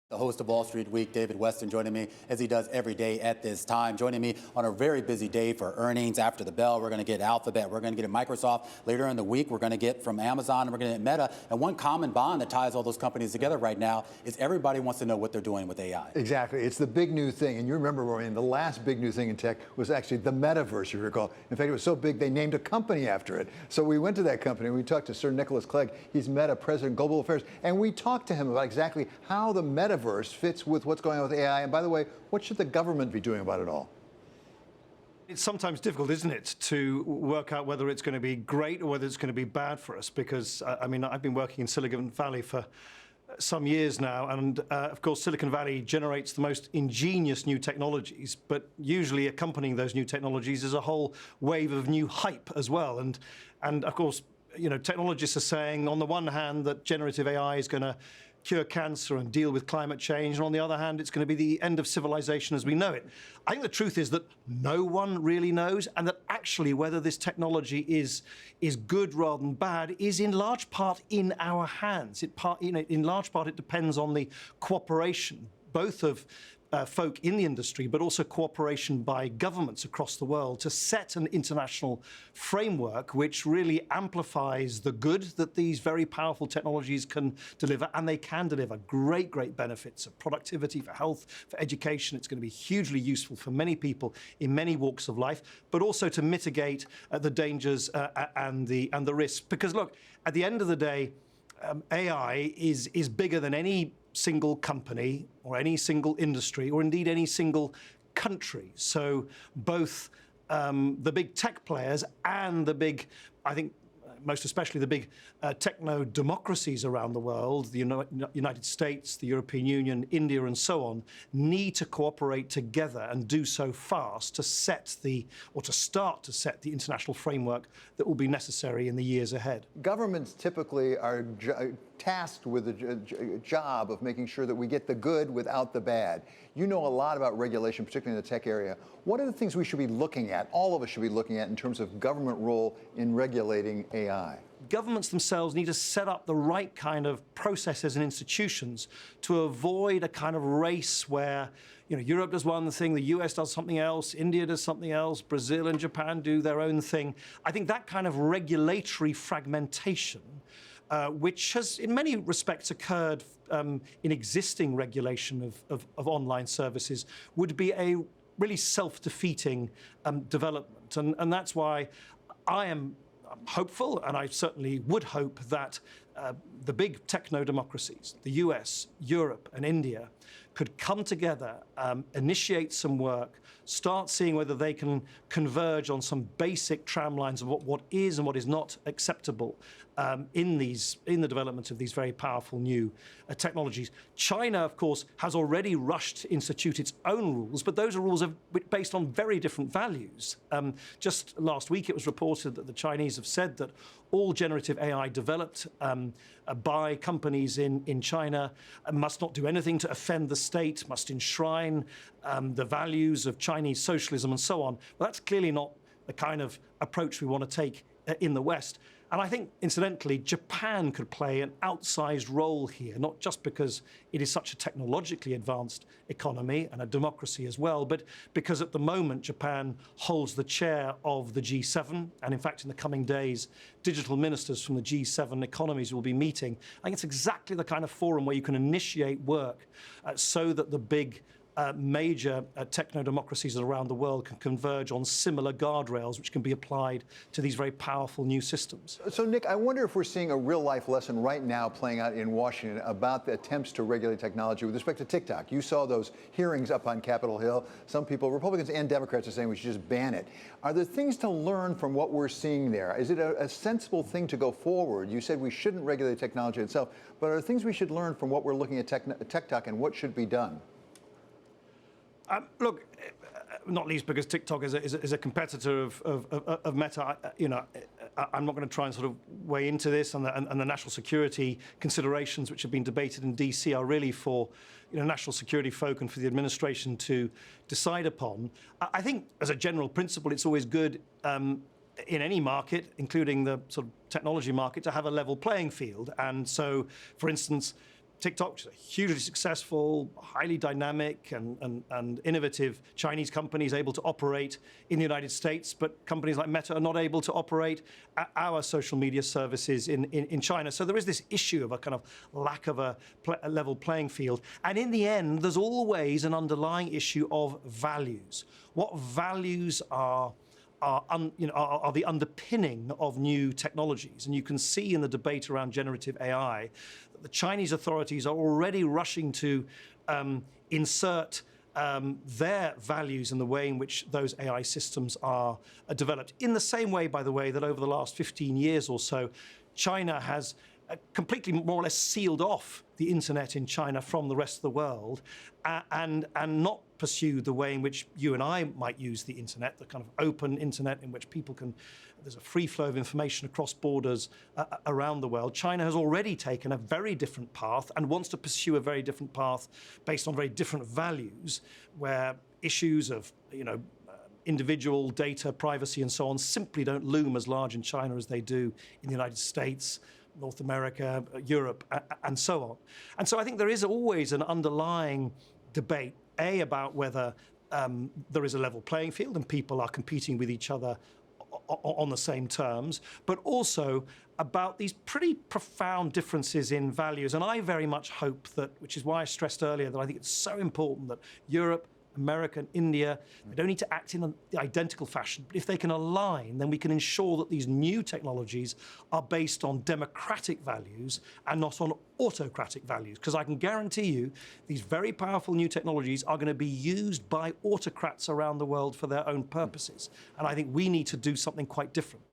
The host of Wall Street Week, David Westin, joining me as he does every day at this time. Joining me on a very busy day for earnings. After the bell, we're going to get Alphabet, we're going to get Microsoft. Later in the week, we're going to get from Amazon, and we're going to get Meta. And one common bond that ties all those companies together right now is everybody wants to know what they're doing with AI. Exactly. It's the big new thing. And you remember, Maureen, the last big new thing in tech was actually the metaverse, you recall. In fact, it was so big, they named a company after it. So we went to that company, and we talked to Sir Nicholas Clegg. He's Meta President of Global Affairs. And we talked to him about exactly how the metaverse fits with what's going on with AI. And by the way, what should the government be doing about it all? It's sometimes difficult, isn't it, to work out whether it's going to be great or whether it's going to be bad for us, because, I mean, I've been working in Silicon Valley for some years now, and of course Silicon Valley generates the most ingenious new technologies, but usually accompanying those new technologies is a whole wave of new hype as well. And of course, you know, technologists are saying on the one hand that generative AI is going to cure cancer and deal with climate change, and on the other hand, it's going to be the end of civilization as we know it. I think the truth is that no one really knows, and that actually whether this technology is good rather than bad is in large part in our hands. In large part, it depends on the cooperation, both of folk in the industry, but also cooperation by governments across the world to set an international framework which really amplifies the good that these very powerful technologies can deliver, and they can deliver great benefits of productivity, for health, for education. It's going to be hugely useful for many people in many walks of life, but also to mitigate the dangers and the risks. Because look, at the end of the day, AI is bigger than any single company or any single industry or indeed any single country. So both the big tech players and the big, I think, most especially the big techno-democracies around the world, the United States, the European Union, India, and so on, need to cooperate together and do so fast to start to set the international framework that will be necessary in the years ahead. Governments typically are tasked with the job of making sure that we get the good without the bad. You know a lot about regulation, particularly in the tech area. What are the things we should be looking at, all of us should be looking at, in terms of government role in regulating AI? Governments themselves need to set up the right kind of processes and institutions to avoid a kind of race where, you know, Europe does one thing, the US does something else, India does something else, Brazil and Japan do their own thing. I think that kind of regulatory fragmentation, which has in many respects occurred in existing regulation of online services, would be a really self-defeating development. And that's why I'm hopeful, and I certainly would hope, that the big techno-democracies, the US, Europe, and India, could come together, initiate some work, start seeing whether they can converge on some basic tramlines of what is and what is not acceptable in the development of these very powerful new technologies. China, of course, has already rushed to institute its own rules, but those rules are based on very different values. Just last week, it was reported that the Chinese have said that all generative AI developed by companies in China must not do anything to offend the state, must enshrine the values of Chinese socialism and so on. Well, that's clearly not the kind of approach we want to take in the West. And I think, incidentally, Japan could play an outsized role here, not just because it is such a technologically advanced economy and a democracy as well, but because at the moment Japan holds the chair of the G7. And in fact, in the coming days, digital ministers from the G7 economies will be meeting. I think it's exactly the kind of forum where you can initiate work so that the big major techno-democracies around the world can converge on similar guardrails which can be applied to these very powerful new systems. So, Nick, I wonder if we're seeing a real-life lesson right now playing out in Washington about the attempts to regulate technology with respect to TikTok. You saw those hearings up on Capitol Hill. Some people, Republicans and Democrats, are saying we should just ban it. Are there things to learn from what we're seeing there? Is it a sensible thing to go forward? You said we shouldn't regulate technology itself, but are there things we should learn from what we're looking at TikTok and what should be done? Look, not least because TikTok is a competitor of Meta. I'm not going to try and sort of weigh into this, and the national security considerations which have been debated in DC are really for national security folk and for the administration to decide upon. I think, as a general principle, it's always good in any market, including the sort of technology market, to have a level playing field. And so, for instance, TikTok, which is a hugely successful, highly dynamic and innovative Chinese company, is able to operate in the United States, but companies like Meta are not able to operate our social media services in China. So there is this issue of a kind of lack of a level playing field. And in the end, there's always an underlying issue of values. What values are the underpinning of new technologies. And you can see in the debate around generative AI that the Chinese authorities are already rushing to insert their values in the way in which those AI systems are developed. In the same way, by the way, that over the last 15 years or so, China has completely more or less sealed off the internet in China from the rest of the world and not pursue the way in which you and I might use the internet, the kind of open internet in which people can, there's a free flow of information across borders around the world. China has already taken a very different path and wants to pursue a very different path based on very different values, where issues of, individual data, privacy, and so on simply don't loom as large in China as they do in the United States, North America, Europe, and so on. And so I think there is always an underlying debate, about whether there is a level playing field and people are competing with each other on the same terms, but also about these pretty profound differences in values. And I very much hope that, which is why I stressed earlier that I think it's so important that Europe, America and India, they don't need to act in the identical fashion, but if they can align, then we can ensure that these new technologies are based on democratic values and not on autocratic values. Because I can guarantee you, these very powerful new technologies are going to be used by autocrats around the world for their own purposes. And I think we need to do something quite different.